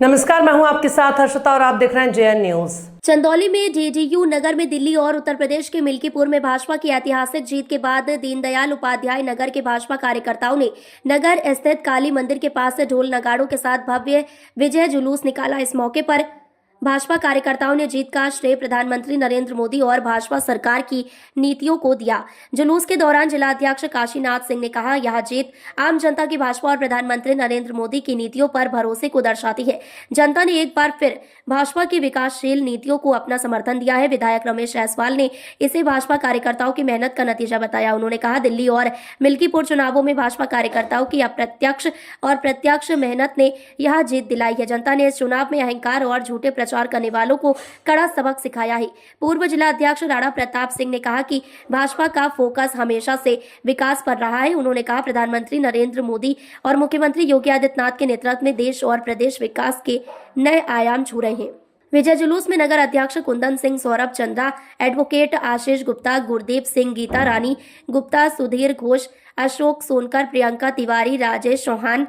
नमस्कार, मैं हूं आपके साथ हर्षिता और आप देख रहे हैं जेएन न्यूज। चंदौली में जेडीयू नगर में दिल्ली और उत्तर प्रदेश के मिल्कीपुर में भाजपा की ऐतिहासिक जीत के बाद दीनदयाल उपाध्याय नगर के भाजपा कार्यकर्ताओं ने नगर स्थित काली मंदिर के पास से ढोल नगाड़ों के साथ भव्य विजय जुलूस निकाला। इस मौके पर भाजपा कार्यकर्ताओं ने जीत का श्रेय प्रधानमंत्री नरेंद्र मोदी और भाजपा सरकार की नीतियों को दिया। जुलूस के दौरान जिलाध्यक्ष काशीनाथ सिंह ने कहा, यह जीत आम जनता की भाजपा और प्रधानमंत्री नरेंद्र मोदी की नीतियों पर भरोसे को दर्शाती है। जनता ने एक बार फिर भाजपा की विकासशील नीतियों को अपना समर्थन दिया है। विधायक रमेश जायसवाल ने इसे भाजपा कार्यकर्ताओं की मेहनत का नतीजा बताया। उन्होंने कहा, दिल्ली और मिल्कीपुर चुनावों में भाजपा कार्यकर्ताओं की अप्रत्यक्ष और प्रत्यक्ष मेहनत ने यह जीत दिलाई है। जनता ने इस चुनाव में अहंकार और झूठे प्रचार करने वालों को कड़ा सबक सिखाया है। पूर्व जिलाध्यक्ष राणा प्रताप सिंह ने कहा कि भाजपा का फोकस हमेशा से विकास पर रहा है। उन्होंने कहा, प्रधानमंत्री नरेंद्र मोदी और मुख्यमंत्री योगी आदित्यनाथ के नेतृत्व में देश और प्रदेश विकास के नए आयाम छू रहे हैं। विजय जुलूस में नगर अध्यक्ष कुंदन सिंह, सौरभ चंद्रा, एडवोकेट आशीष गुप्ता, गुरदीप सिंह, गीता रानी गुप्ता, सुधीर घोष, अशोक सोनकर, प्रियंका तिवारी, राजेश चौहान,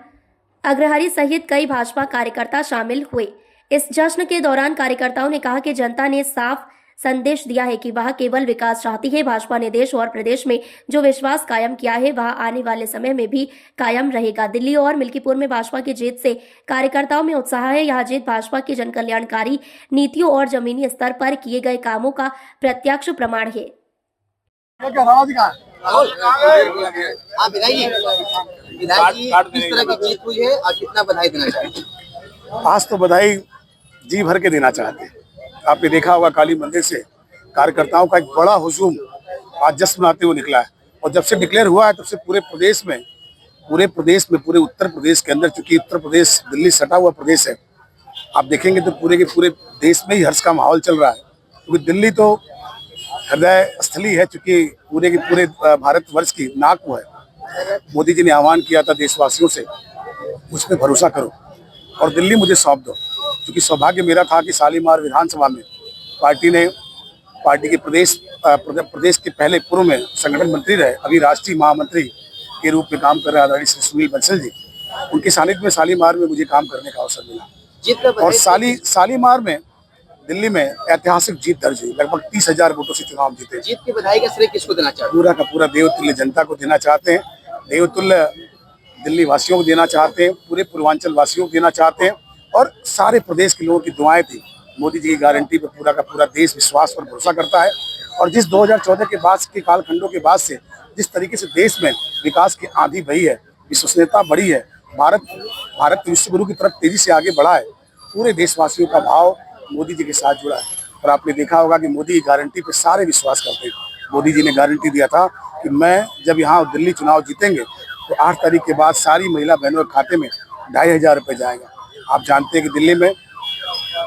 अग्रहरी सहित कई भाजपा कार्यकर्ता शामिल हुए। इस जश्न के दौरान कार्यकर्ताओं ने कहा कि जनता ने साफ संदेश दिया है कि वह केवल विकास चाहती है। भाजपा ने देश और प्रदेश में जो विश्वास कायम किया है वह आने वाले समय में भी कायम रहेगा। दिल्ली और मिल्कीपुर में भाजपा की जीत से कार्यकर्ताओं में उत्साह है। यह जीत भाजपा की जनकल्याणकारी नीतियों और जमीनी स्तर पर किए गए कामों का प्रत्यक्ष प्रमाण है। विधायक किस तरह की जीत हुई है और कितना बधाई देना चाहिए? आज तो बधाई जी भर के देना चाहते हैं। आपने देखा होगा काली मंदिर से कार्यकर्ताओं का एक बड़ा हुजूम आज जश्न मनाते हुए निकला है और जब से डिक्लेयर हुआ है तब से पूरे उत्तर प्रदेश के अंदर, चूंकि उत्तर प्रदेश दिल्ली सटा हुआ प्रदेश है, आप देखेंगे तो पूरे के पूरे देश में ही हर्ष का माहौल चल रहा है। क्योंकि दिल्ली तो हृदय स्थली है, चूंकि पूरे के पूरे भारतवर्ष की नाक वो है। मोदी जी ने आह्वान किया था देशवासियों से, मुझ पर भरोसा करो और दिल्ली मुझे सौंप दो। क्योंकि सौभाग्य मेरा था कि शालीमार विधानसभा में पार्टी के प्रदेश के पहले पूर्व में संगठन मंत्री रहे, अभी राष्ट्रीय महामंत्री के रूप में काम कर रहे आदरणीय श्री सुनील बंसल जी, उनके सानिध्य में शालीमार में मुझे काम करने का अवसर मिला। और शालीमार में दिल्ली में ऐतिहासिक जीत दर्ज हुई। लगभग 30,000 वोटों से चुनाव जीते। जीत की बधाई का श्रेय किसको देना चाहते हैं? पूरा का पूरा देवतुल्य जनता को देना चाहते हैं, देवतुल्य दिल्ली वासियों को देना चाहते हैं, पूरे पूर्वांचल वासियों को देना चाहते हैं और सारे प्रदेश के लोगों की दुआएं थी। मोदी जी की गारंटी पर पूरा का पूरा देश विश्वास पर भरोसा करता है और जिस 2014 के बाद के कालखंडों के बाद से जिस तरीके से देश में विकास की आंधी बही है, विश्वसनीयता बढ़ी है, भारत विश्व गुरु की तरफ तेजी से आगे बढ़ा है, पूरे देशवासियों का भाव मोदी जी के साथ जुड़ा है। और आपने देखा होगा कि मोदी की गारंटी पर सारे विश्वास करते हैं। मोदी जी ने गारंटी दिया था कि मैं जब यहाँ दिल्ली चुनाव जीतेंगे तो 8 तारीख के बाद सारी महिला बहनों के खाते में 2,500 रुपये जाएगा। आप जानते हैं कि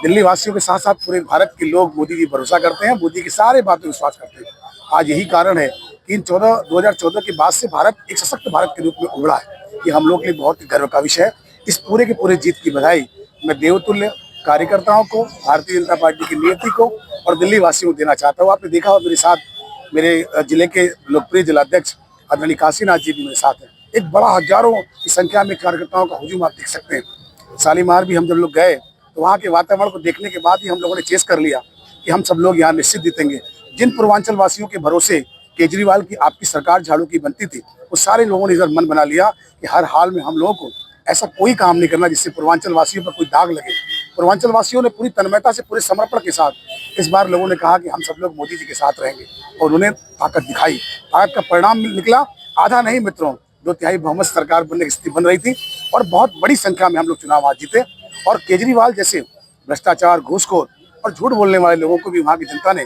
दिल्ली वासियों के साथ साथ पूरे भारत के लोग मोदी जी भरोसा करते हैं, मोदी की सारे बातों पर विश्वास करते हैं। आज यही कारण है कि 2014 के बाद से भारत एक सशक्त भारत के रूप में उभरा है। ये हम लोग के लिए बहुत गर्व का विषय है। इस पूरे के पूरे जीत की बधाई मैं देवतुल्य कार्यकर्ताओं को, भारतीय जनता पार्टी की नीति को और दिल्ली वासियों को देना चाहता हूँ। आपने देखा हो मेरे साथ मेरे जिले के लोकप्रिय जिलाध्यक्ष आदरणीय काशीनाथ जी भी मेरे साथ हैं। एक बड़ा हजारों की संख्या में कार्यकर्ताओं का हुजूम आप देख सकते हैं। शालीमार भी हम जब लोग गए तो वहाँ के वातावरण को देखने के बाद ही हम लोगों ने चेस कर लिया कि हम सब लोग यहाँ निश्चित जीतेंगे। जिन पूर्वांचल वासियों के भरोसे केजरीवाल की आपकी सरकार झाड़ू की बनती थी, वो सारे लोगों ने इधर मन बना लिया कि हर हाल में हम लोगों को ऐसा कोई काम नहीं करना जिससे पूर्वांचल वासियों पर कोई दाग लगे। पूर्वांचल वासियों ने पूरी तन्मयता से, पूरे समर्पण के साथ इस बार लोगों ने कहा कि हम सब लोग मोदी जी के साथ रहेंगे और उन्हें ताकत दिखाई। ताकत का परिणाम निकला, आधा नहीं मित्रों, 2/3 बहुमत सरकार बनने की स्थिति बन रही थी और बहुत बड़ी संख्या में हम लोग चुनाव आज जीते। और केजरीवाल जैसे भ्रष्टाचार, घूसखोर और झूठ बोलने वाले लोगों को भी वहाँ की जनता ने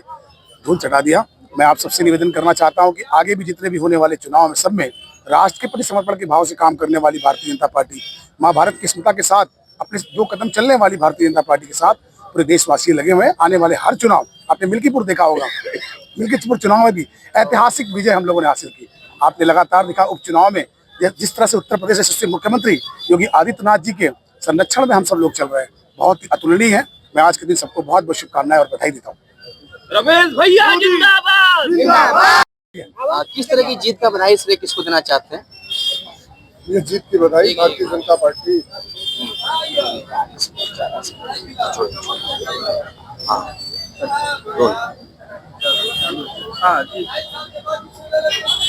धूल चटा दिया। मैं आप सबसे निवेदन करना चाहता हूँ कि आगे भी जितने भी होने वाले चुनाव में सब में राष्ट्र के प्रति समर्पण के भाव से काम करने वाली भारतीय जनता पार्टी, माँ भारत की स्मृति के साथ अपने 2 कदम चलने वाली भारतीय जनता पार्टी के साथ पूरे देशवासी लगे हुए हैं। आने वाले हर चुनाव, आपने मिल्कीपुर देखा होगा, मिल्कीपुर चुनाव में भी ऐतिहासिक विजय हम लोगों ने हासिल की। आपने लगातार देखा उपचुनाव में जिस तरह से उत्तर प्रदेश के यशस्वी मुख्यमंत्री योगी आदित्यनाथ जी के संरक्षण में हम सब लोग चल रहे हैं, बहुत ही अतुलनीय है। मैं आज के दिन सबको बहुत बहुत शुभकामनाएं और बधाई देता हूँ। रमेश भैया जिंदाबाद। किस तरह की जीत का बधाई श्रेय किसको देना चाहते हैं? ये जीत की बधाई भारतीय जनता पार्टी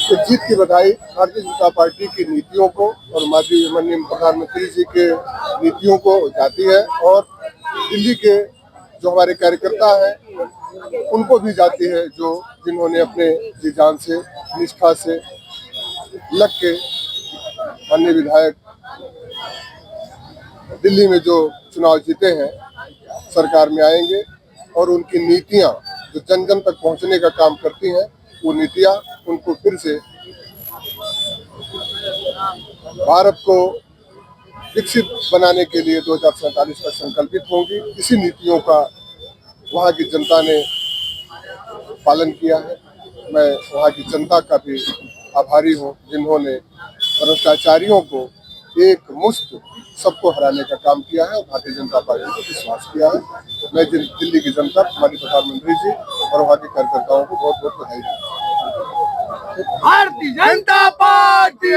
तो जीत की बधाई भारतीय जनता पार्टी की नीतियों को और माननीय प्रधानमंत्री जी के नीतियों को जाती है, और दिल्ली के जो हमारे कार्यकर्ता हैं उनको भी जाती है, जो जिन्होंने अपने जी जान से निष्ठा से लग के माननीय विधायक दिल्ली में जो चुनाव जीते हैं सरकार में आएंगे, और उनकी नीतियां जो जन जन तक पहुंचने का काम करती हैं, वो नीतियां उनको फिर से भारत को विकसित बनाने के लिए 2047 का संकल्पित होंगी। इसी नीतियों का वहाँ की जनता ने पालन किया है। मैं वहाँ की जनता का भी आभारी हूँ, जिन्होंने भ्रष्टाचारियों को एक मुश्त सबको हराने का काम किया है और भारतीय जनता पार्टी को विश्वास किया है। मैं दिल्ली की जनता, हमारे प्रधानमंत्री जी और वहाँ के कार्यकर्ताओं को बहुत बहुत बधाई देता हूँ। भारतीय जनता पार्टी